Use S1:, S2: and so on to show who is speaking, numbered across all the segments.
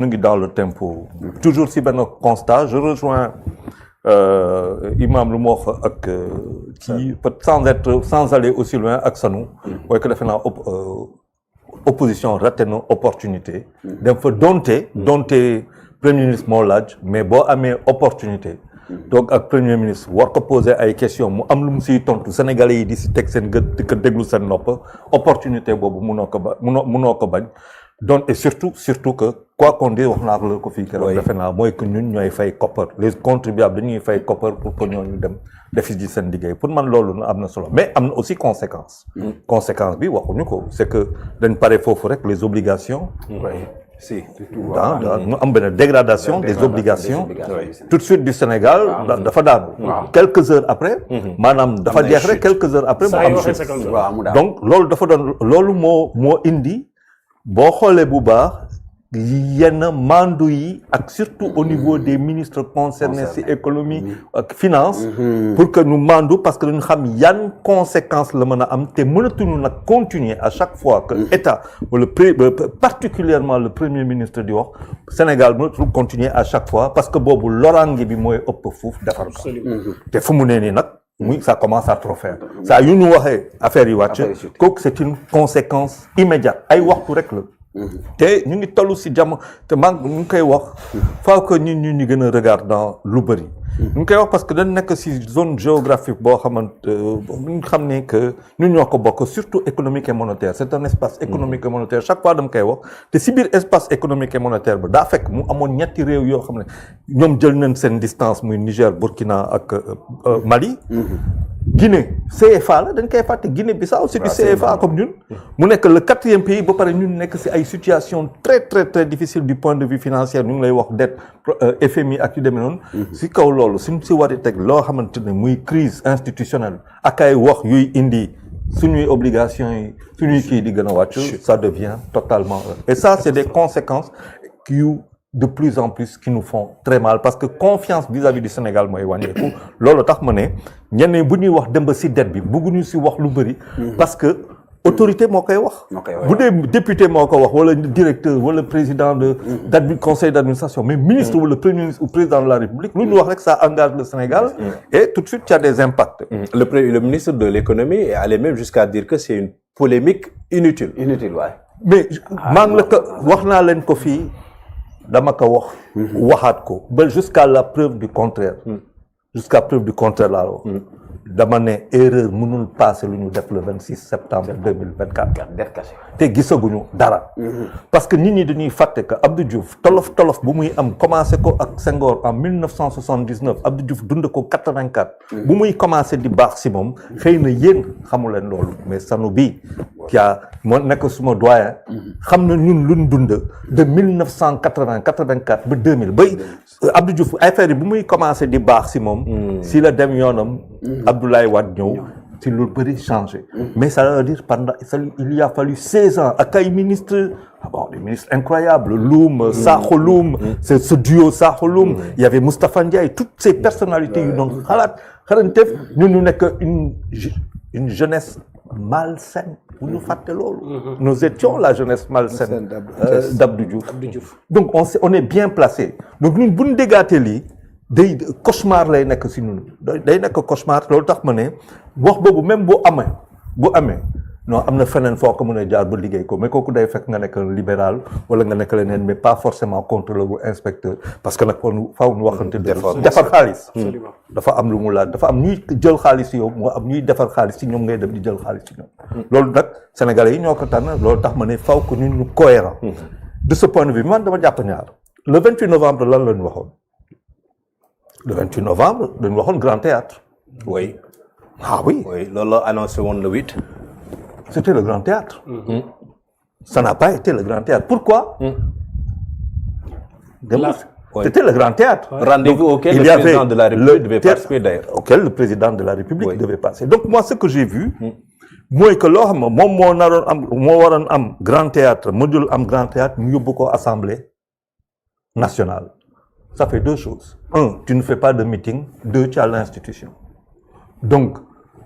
S1: ñu ngi dans le tempo. toujours si benn constat je rejoins imam lu mu wax ak kii sans aller aussi loin ak Sanu. mooy que defe naa opposition raté na opportunité. dem fa donte premier ministre moo laaj mais boo amee opportunité. donc ak premier ministre war ko poser ay questions mu am lu mu siy tontu sénégalais yi di si teg seen gët di ko déglu seen nopp opportunité boobu munoo ko bañ donc et surtout que quoi qu'on dise wax naa ko fii keroog defe naa mooy que ñun ñooy fay koppar les contribuables dañuy fay koppar pour que ñooñu dem defi ji seen liggéey pour man loolu am na solo mais am na aussi conséquence bi waxuñu ko c'est que dañ pare foofu rek les obligations
S2: si
S1: mu am benn dégradation des obligations tout de suite du Sénégal dafa daanu quelques heures après maanaam dafa jeex rek quelques heures après mu am chute donc loolu dafa doon loolu moo indi boo xoolee bu baax yenn mandu yi ak surtout au niveau des ministres concernés ci économie ak finance pour que ñu mandu parce que dañu xam yan conséquences la mën a am te mënatuñu nag continuer à chaque fois que état wala particulièrement le premier ministre di wax Sénégal mënatul continuer à chaque fois parce que boobu loraange bi mooy ëpp fuuf defar ko te fu mu nee nii nag muy ça commence à trop faire ça yu ñu waxee affaire yi wàcc kooku c'est une conséquence immédiate ay waxtu rek la te ñu ngi toll si jàmm te maa ñu ngi koy wax faut que ñu gën a regardant lu bëri ñu ngi koy wax parce que dañ nekk si zone géographique boo xamante ñu xam ne que ñun ñoo ko bokk surtout économique et monétaire c'est un espace économique et monétaire chaque fois dama koy wax te si biir espace économique et monétaire ba daa fekk mu amoon ñetti réew yoo xam ne ñoom jël nañ seen distance muy Niger Burkina ak Mali Guinée CFA la dañ koy fàtte Guinée Bissau c'est du CFA comme ñun mu nekk le 4e pays ba pare ñun nekk si ay situation très très très difficile du point de vue financier ñu ngi lay wax dette FMI ak yu demee noonu si kaw loolu suñ si war a teg loo xamante ne muy crise institutionnelle ak ay wax yuy indi suñuy obligations yi suñuy kii di gën a wàcc ça devient totalement et ça c'est des conséquences de plus en plus qui nous font très mal parce que confiance vis-à-vis du Sénégal mooy wàññeeku loolu tax ma ne ñenn bu ñuy wax dem ba si dette bi bëgguñu si wax lu bëri parce que autorité moo koy wax bu dee député moo ko wax wala directeur wala président de conseil d'administration mais ministre wala premier ministre ou président de la République lu ñu wax rek ça engage le Sénégal et tout de suite il y a des impacts
S2: le ministre de l'économie est allé même jusqu'à dire que c'est une polémique inutile waaye
S1: mais maa ngi la ko wax naa leen ko fii dama ko wax waxaat ko ba jusqu'à la preuve du contraire laa wax dama ne erreur mënul passer lu ñu def le 26 septembre 2024 te gisaguñu dara parce que nit ñi dañuy fàtte que Abdou Diouf tolof bu muy am commencé ko ak Senghor en 1979 Abdou Diouf dund ko 84 bu muy commencé di baax si moom xëy na yéen xamu leen loolu mais sanu bi moo nekk suma doyen xam na ñun luñ dund de 1984 ba 2000 ba Abdou Diouf affaire yi bu muy commencé di baax si moom si la dem yoonam Abdoulaye Wade ñëw si lu bëri changé mais ça veut dire il y a fallu 16 ans ak ay ministres des ministres incroyables Loum Sakho Loum c'est ce duo Sakho Loum il y avait Moustapha Ndiaye toutes ces personnalités yu doon xarañteef ñu nekk une jeunesse malsaine bu ñu fàtte loolu nous étions la jeunesse malsaine d'Abdou Diouf donc on est bien placé donc ñun bu ñu déggaatee lii day cauchemar lay nekk si ñun day nekk cauchemar loolu tax ma ne wax boobu même bu amee non am na feneen foo ko mën a jaar ba liggéey ko mais kooku day fekk nga nekk libéral wala nga nekk leneen mais pas forcément contrôleur ou inspecteur parce que nag faaw ñu waxante defar xaalis dafa am lu mu laaj dafa am ñuy jël xaalis yow moo am ñuy defar xaalis ci ñoom ngay dem di jël xaalis ci ñoom loolu nag sénégalais yi ñoo ko tànn loolu tax ma ne faaw ko ñun ñu cohérent de ce point de vue man dama jàpp ñaar le 28 novembre lan la ñu waxoon le 28 novembre dañu waxoon Grand Théâtre
S2: oui loolu la annoncé woon le 8
S1: c'était le Grand Théâtre ça n'a pas été le Grand Théâtre pourquoi c'était le Grand Théâtre
S2: rendez-vous auquel le président de la République devait participer d'ailleurs
S1: auquel le président de la République devait passer donc moi ce que j'ai vu mooy que loo xam ne moom moo waroon am Grand Théâtre mu jël am Grand Théâtre mu yóbbu ko Assemblée nationale ça fait deux choses un tu ne fais pas de meeting deux tu as l'institution donc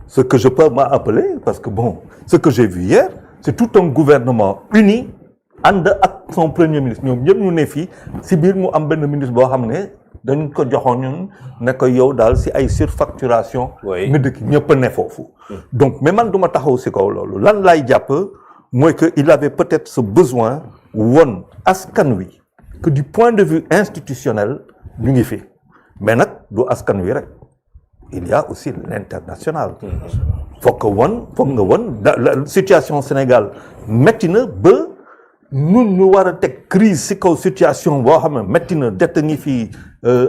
S1: ce que je peux m'appeler parce que bon ce que j'ai vu hier c'est tout un gouvernement uni ànd ak son premier ministre ñoom ñëpp ñu ne fii si biir mu am benn ministre boo xam ne dañ ko joxoon ñun ne ko yow daal si ay surfacturation nga dëkk ñëpp a ne foofu donc mais man duma taxaw si kaw loolu lan laay jàpp mooy que il avait peut-être ce besoin won askan wi que du point de vue institutionnel ñu ngi fi mais nag du askan wi rek il y a aussi l'international foog nga won la situation Sénégal métti na ba ñun ñu war a teg crise si kaw situation boo xam ne métti na dette ngi fii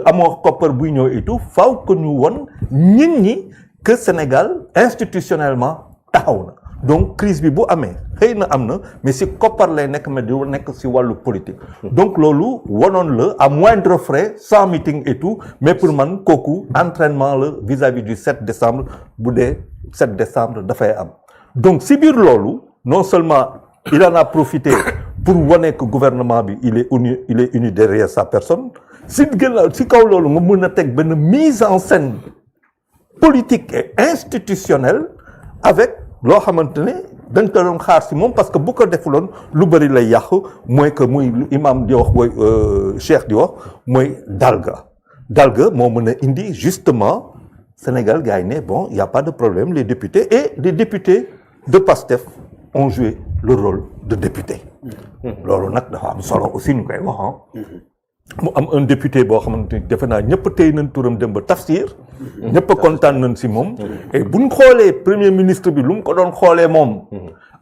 S1: amoo koppar buy ñëw et tout faaw que ñu won nit ñi que Sénégal institutionnellement taxaw na donc crise bi bu amee xëy na am na mais si koppar lay nekk mais du nekk si wàllu politique donc loolu wanoon la à moindre frais sans meeting et tout mais pour man kooku entraînement la vis-à-vis du 7 décembre bu dee 7 décembre dafay am donc si biir loolu non seulement il en a profité pour wane que gouvernement bi il est uni derrière sa personne si kaw loolu nga mën a teg benn mise en scène politique et institutionnelle avec loo xamante ne dañ ko doon xaar si moom parce que bu ko defuloon lu bëri lay yàqu mooy que muy lu imam di wax mooy Cheikh di wax mooy dalga moo mën a indi justement Sénégal gars yi ne bon y a pas de problème les députés de PASTEF ont joué le rôle de député loolu nag dafa am solo aussi ñu koy wax mu am un député boo xamante ni defe naa ñëpp tey nañ turam dem ba Tafsir ñëpp kontaan nañ si moom et bu ñu xoolee premier ministre bi lu mu ko doon xoolee moom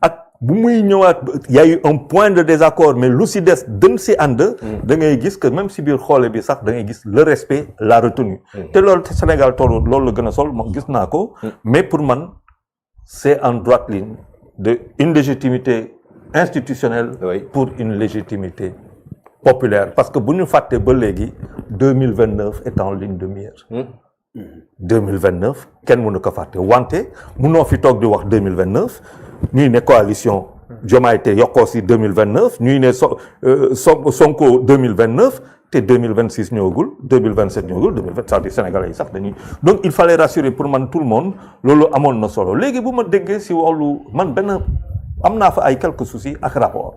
S1: ak bu muy ñëwaat y a eu un point de désaccord mais lu si des dën si ànd da ngay gis que même si biir xoole bi sax da ngay gis le respect la retenue te loolu te Sénégal toll loolu la gën a sol moom gis naa ko mais pour man c'est en droite ligne de une légitimité institutionnelle pour une légitimité populaire parce que bu ñu fàtte ba léegi 2029 est en ligne de mire 2029 kenn mënu ko fàtte wante mënoo fi toog di wax 2029 ñuy ne coalition Diomaye te yokkoo si 2029 ñuy ne Sonko 2029 te 2026 ñëwagul 2027 ñëwagul 2020 c'est-à-dire Sénégalais yi sax dañuy donc il fallait rassurer pour man tout le monde loolu amoon na solo léegi bu ma déggee si wàllu man benn am naa fa ay quelques soucis ak rapport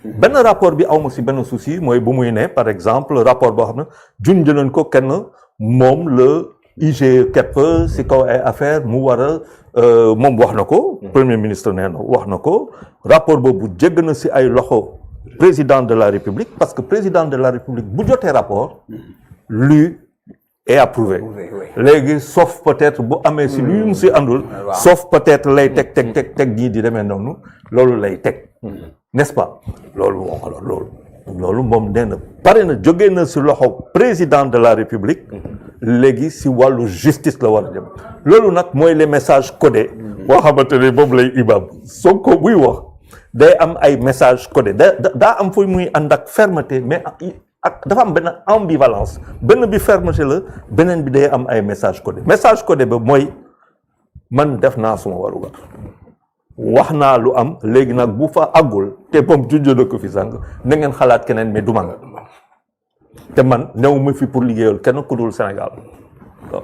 S1: benn rapport bi awma si benn souci mooy bu muy ne par exemple rapport boo xam ne junj nañ ko kenn moom la IGE képp si kaw ay affaire mu war a moom wax na ko premier ministre nee na wax na ko rapport boobu jégg na si ay loxo président de la République parce que président de la République bu jotee rapport lu est approuvé léegi sauf peut-être bu amee si lu mu si àndul sauf peut-être lay teg ñii di demee noonu loolu lay teg n'est-ce pas loolu moom nee na pare na jógee na si loxo président de la République léegi si wàllu justice la war a dem loolu nag mooy les messages codés boo xamante ne moom lay imam Sonko buy wax day am ay messages codés daa am fooy muy ànd ak fermeté mais ak dafa am benn ambivalence benn bi fermeté la beneen bi day am ay messages codés message codé ba mooy man def naa suma warugar wax naa lu am léegi nag bu fa àggul te moom junj na ko fi sànq na ngeen xalaat keneen mais du man te man new ma fi pour liggéeyal kenn ku dul Sénégal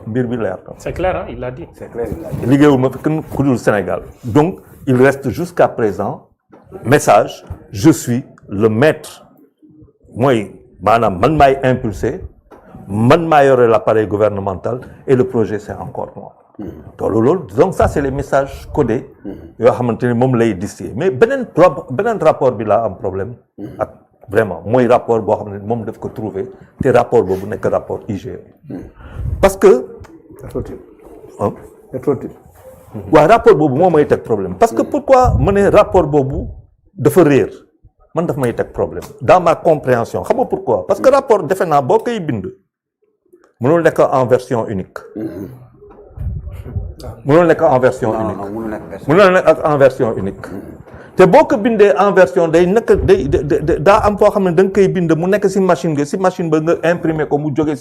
S1: mbir bi leer na.
S3: C'est clair, hein? Il l'a dit. C'est clair.
S1: liggéeyul ma fi kenn ku dul Sénégal donc il reste jusqu'à présent message je suis le maître mooy maanaam man maay impulsé man maa yore l'appareil gouvernemental et le projet c'est encore moi. loolu donc ça c'est les messages codés yoo xamante ni moom lay distiller mais beneen rapport bi laa am problème ak vraiment mooy rapport boo xam ne moom daf ko trouver te rapport boobu nekk rapport IGE parce que waaw rapport boobu moo may teg problème parce que pourquoi ma ne rapport boobu dafa réer man daf may teg problème dans ma compréhension xam nga pourquoi parce que rapport defe naa boo koy bind mënul nekk en version unique mënul nekk en version unique mënul nekk en version unique te boo ko bindee en version day nekk daa am foo xam ne da nga koy bind mu nekk si machine ba nga imprimer ko mu jóge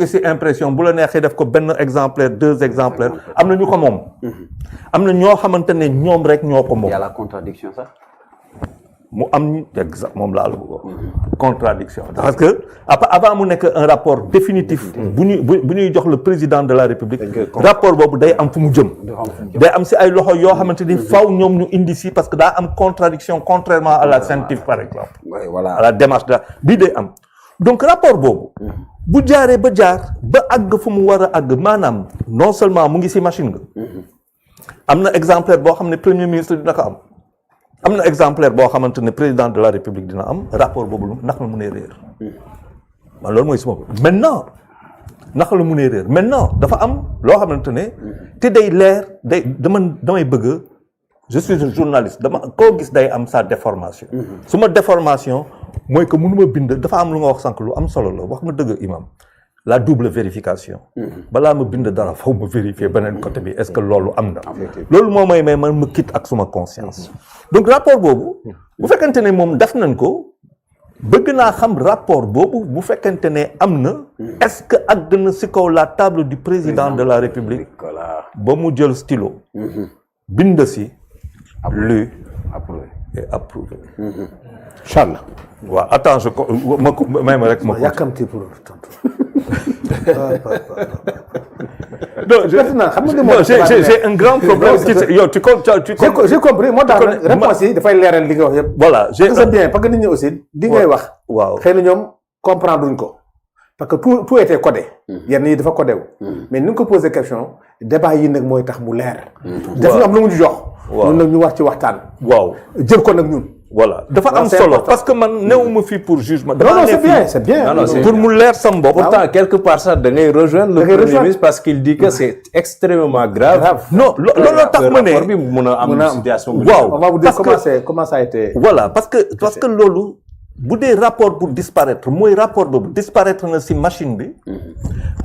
S1: si impression bu la neexee def ko benn exemplaire 2 exemplaires am na ñu ko moom am na ñoo xamante ne ñoom rek ñoo ko moom.
S4: Il y a la contradiction ça.
S1: mu am exact moom laa la bëgg contradiction parce que avant mu nekk un rapport définitif bu ñuy jox le président de la République rapport boobu day am fu mu jëm day am si ay loxo yoo xamante ni faw ñoom ñu indi si parce que daa am contradiction contrairement à la scientifique par exemple à la démarche bii day am donc rapport boobu bu jaaree ba àgg fu mu war a àgg maanaam non seulement mu ngi si machine nga am na exemplaire boo xam ne premier ministre dina ko am na exemplaire boo xamante ne président de la République dina am rapport boobu naka la mënee réer man loolu mooy suma maintenant naka la mënee réer maintenant dafa am loo xamante ne te day leer damay bëgg je suis un journaliste koo gis day am sa déformation suma déformation mooy que mënuma bind dafa am lu nga wax sànq lu am solo la wax nga dëgg imam la double vérification balaa ma bind dara faw ma vérifier beneen côté bi est-ce que loolu am na loolu moo may may man ma quitte ak suma conscience donc rapport boobu bu fekkente ne moom def nañ ko bëgg naa xam rapport boobu bu fekkente ne am na est-ce que àgg na si kaw la table du président de la République ba mu jël stylo bind si lu et approuvé
S2: Inch'Allah
S1: waaw attends may ma rek ma
S3: yàkkamti pour tontu
S1: non j'ai un grand problème yow tu
S3: j'ai compris moo tax réponse yi dafay leeral li nga wax yëpp
S1: voilà
S3: c'est bien parce que nit ñi aussi di ngay wax
S1: waaw
S3: xëy na ñoom comprendre duñ ko parce que tout était codé yenn yi dafa codé wu mais ni nga ko posé question débat yi nag mooy tax mu leer daf ñu am lu mu ñu jox ñun nag ñu war ci waxtaan
S1: waaw
S3: jël ko nag ñun
S1: voilà dafa am solo parce que man newuma fii pour jugement.
S3: non c'est bien
S1: pour mu leer sam bopp.
S2: pourtant quelque part ça da ngay rejoindre le premier ministre parce qu'il dit que c'est extrêmement grave.
S1: non looloo tax ma ne
S2: rapport bi mun a am situation.
S1: waaw
S3: on va vous dire comment ça a été.
S1: voilà parce que loolu bu dee rapport bu disparaître mooy rapport boobu disparaître na si machine bi.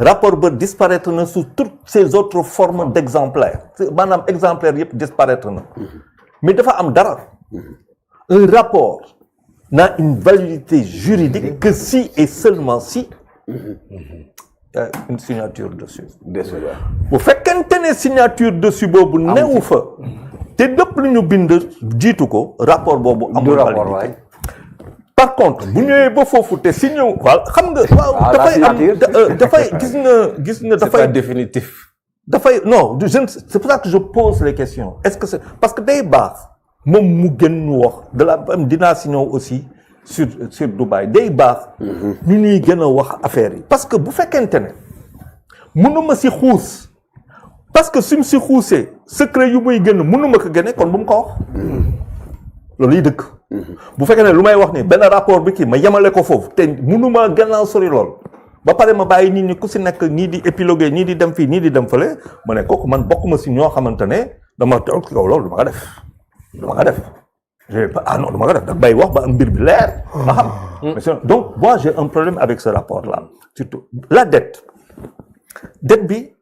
S1: rapport ba disparaître na sous toutes ces autres formes d'exemplaires maanaam exemplaires yëpp disparaître na mais dafa am dara. Un rapport n'a une validité juridique que si et seulement si il y a une signature dessus. bu fekkente ne signature dessus boobu newu fa te lépp lu ñu bind jiitu ko rapport boobu amul validité. par contre bu ñëwee ba foofu te signé waaw xam nga. waaw dafay am dafay gis nga dafay.
S2: c'est pas définitif.
S1: dafay non c'est pour ça que je pose les questions est-ce que c'est parce que day baax. moom mu gën ñu wax de la dinaa si ñëw aussi sur Dubaï day baax. ñu ñuy gën a wax affaire yi. parce que bu fekkente ne mënuma si xuus parce que suñ si xuusee secret yu muy gën mënuma ko gëne kon bu mu ko wax. loolu yi dëkk. bu fekkee ne lu may wax ni benn rapport bi kii ma yemale ko foofu te mënuma gën a sori lool ba pare ma bàyyi nit ñi ku si nekk ñii di épiloguer ñii di dem fii ñii di dem fële ma ne kooku man bokkuma si ñoo xamante ne dama toog ci kaw loolu dama ko def. dama ko def non dama ko def da bay wax ba mbir bi leer ma xam donc moi j'ai un problème avec ce rapport là surtout la dette bi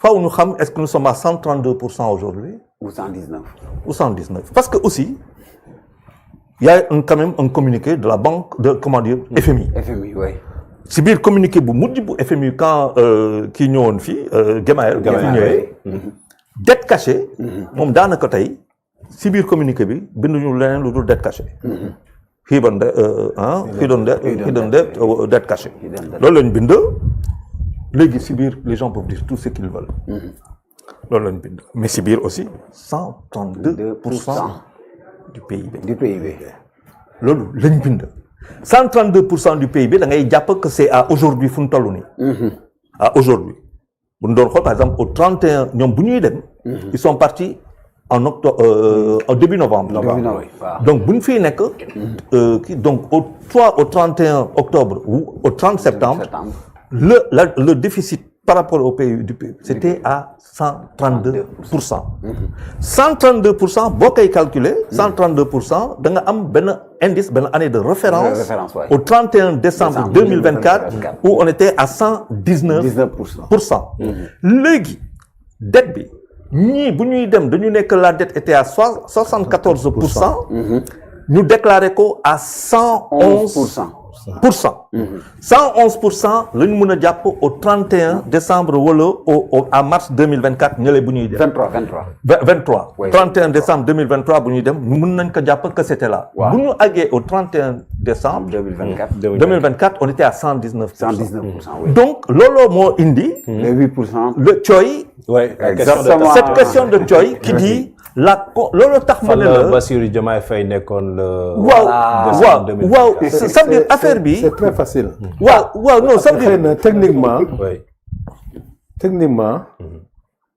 S1: faaw ñu xam est-ce que nous sommes à 132% aujourd'hui
S4: ou
S1: 119 parce que aussi il y a quand même un communiqué de la banque de comment dire FMI
S4: oui
S1: si biir communiqué bu mujj bu FMI quand kii ñëwoon fii Gemayel fi ñëwee dette cachée moom daanaka tey si biir communiqué bi binduñu leneen lu dul dette cachée. hidden debt cachée. loolu lañ bind léegi si biir les gens peuvent dire tout ce qu'ils veulent. loolu lañ bind mais si biir aussi 132% du PIB. loolu lañ bind 132% du PIB da ngay jàpp que c'est à aujourd'hui fu mu toll nii. à aujourd'hui bu ñu doon xool par exemple au 31 ñoom bu ñuy dem. ils sont partis. en octobre au début novembre. donc bu ñu fiy nekk donc au 31 octobre ou au 30 septembre. le déficit par rapport au PIB c'était à 132%. 132% boo koy calculer. 132% da nga am benn indice benn année de référence. au 31 décembre 2024 où on était à 119%. léegi dette bi. ñii bu ñuy dem dañu nekk la dette était à 74%. ñu déclaré ko à 111%. la ñu mën a jàpp au 31 décembre wala à mars 2024 ñële bu ñuy dem. 23.
S4: Oui.
S1: 31 décembre 2023 bu ñuy dem mën nañ ko jàpp que c'était là.
S4: Waaw.
S1: bu ñu àggee au 31 décembre 2024 on était à 119%.
S4: 119%, oui.
S1: donc looloo moo indi.
S4: Les 8%.
S1: le Thioye.
S2: Ouais,
S4: Exactement.
S1: cette question de Thioye qui dit loolu tax ma ne la.
S2: Bassirou Diomaye Faye nekkoon le.
S1: waaw ça veut dire affaire bi.
S3: c'est très facile.
S1: waaw non ça veut dire.
S3: xëy na techniquement.
S2: Oui.
S3: Techniquement.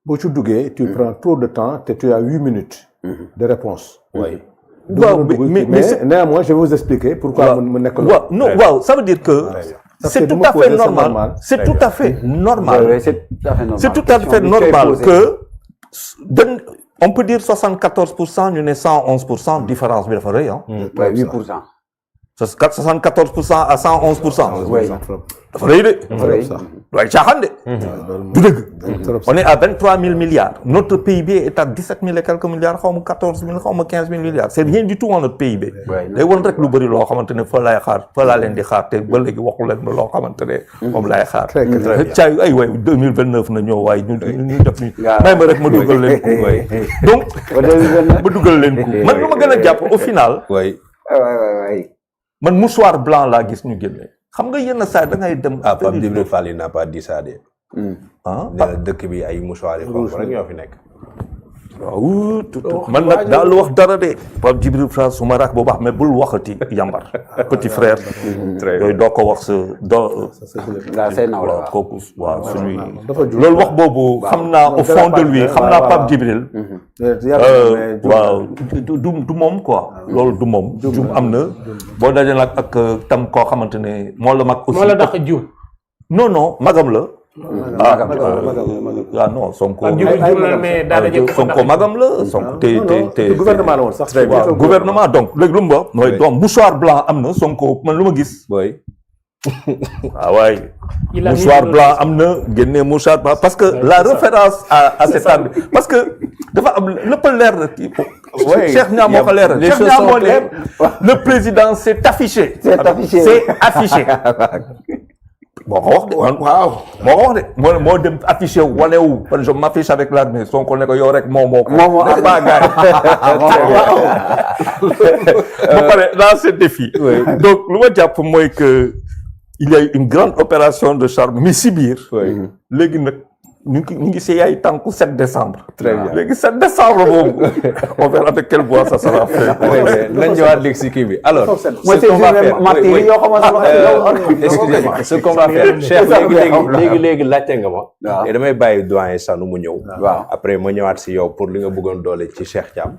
S3: boo ci duggee tu prends trop de temps te tu as 8 minutes. de réponse.
S2: Oui.
S1: waaw
S3: mais néanmoins je vais vous expliquer pourquoi mu nekk loolu.
S1: waaw ça veut dire que. c'est tout à fait normal. C'est tout à fait normal.
S4: Oui, c'est tout à fait normal.
S1: C'est tout à fait normal que on peut dire 74%, ñu ne 111% différence bi dafa rëy ah.
S4: Oui, 8%.
S1: 74% à 111%.
S4: Oui.
S1: dafa rëy de.
S4: Oui.
S1: waaye caaxaan de. du dëgg. on est à 23 000 milliards. Notre PIB est à 17 000 et quelques milliards xaw ma 14 000 xaw ma 15 000 milliards. C'est rien du tout en notre PIB. day won rek lu bëri loo xamante ne fa laay xaar fa laa leen di xaar te ba léegi waxu leen loo xamante ne moom laay xaar. caay ay waay 2029 na ñëw waaye ñu def ñu. may ma rek ma dugal leen ko. donc ma dugal leen ko man lu ma gën a jàpp au final.
S2: Oui.
S1: man mouchoir blanc laa gis ñu génne. xam nga yenn saa da ngay dem.
S2: Pape Djibril Fall il n'a pas dit ça de. dëkk bi ay mouchoir yi xonk rek ñoo fi nekk.
S1: waaw man nag daal wax dara de Pape Djibril Fall su ma rak bu baax mais bul waxati yambar petit frère. yooyu doo ko wax sa doo. waaw kooku waaw suñuy. loolu wax boobu xam naa au fond de lui xam naa Pape Djibril. waaw du moom quoi. loolu du moom. jum am na boo dajee nag ak tam koo xamante ne moo la mag. aussi
S5: moo la dàq jiw.
S1: non magam la. non Sonko. Sonko magam la. Sonko te
S3: gouvernement la woon sax.
S1: waaw gouvernement donc léegi lu mu wax mooy donc mouchoir blanc am na Sonko man lu ma gis.
S2: oui.
S1: waay. mouchoir blanc am na génne mouchoir blanc parce que la référence à cette année parce que dafa am lépp leer na kii. Cheikh Niang moo ko leeral. Cheikh Niang moo ne le président s'est affiché. C'est affiché. moo ko wax de waaw moo ko wax de moo dem affiché wane wu parce que je m'affiche avec l'armée Sonko ne ko yow rek moo ko. ba gaay ba pare dans ce défi. donc lu ma jàpp mooy que il y a une grande opération de charme mais si biir. léegi nag ñu ngi si ay tànku 7 décembre.
S2: très bien
S1: léegi 7 décembre boobu on verra avec quelle voie ça sera fait.
S2: nañ ñëwaat léegi si kii bi alors.
S4: ce qu'on va faire
S2: excusez-moi ce qu'on va faire Cheikh léegi laajte nga ma. et damay bàyyi doyen Sanu mu ñëw.
S4: waaw
S2: après ma ñëwaat si yow pour li nga bëggoon doole ci Cheikh Thiam.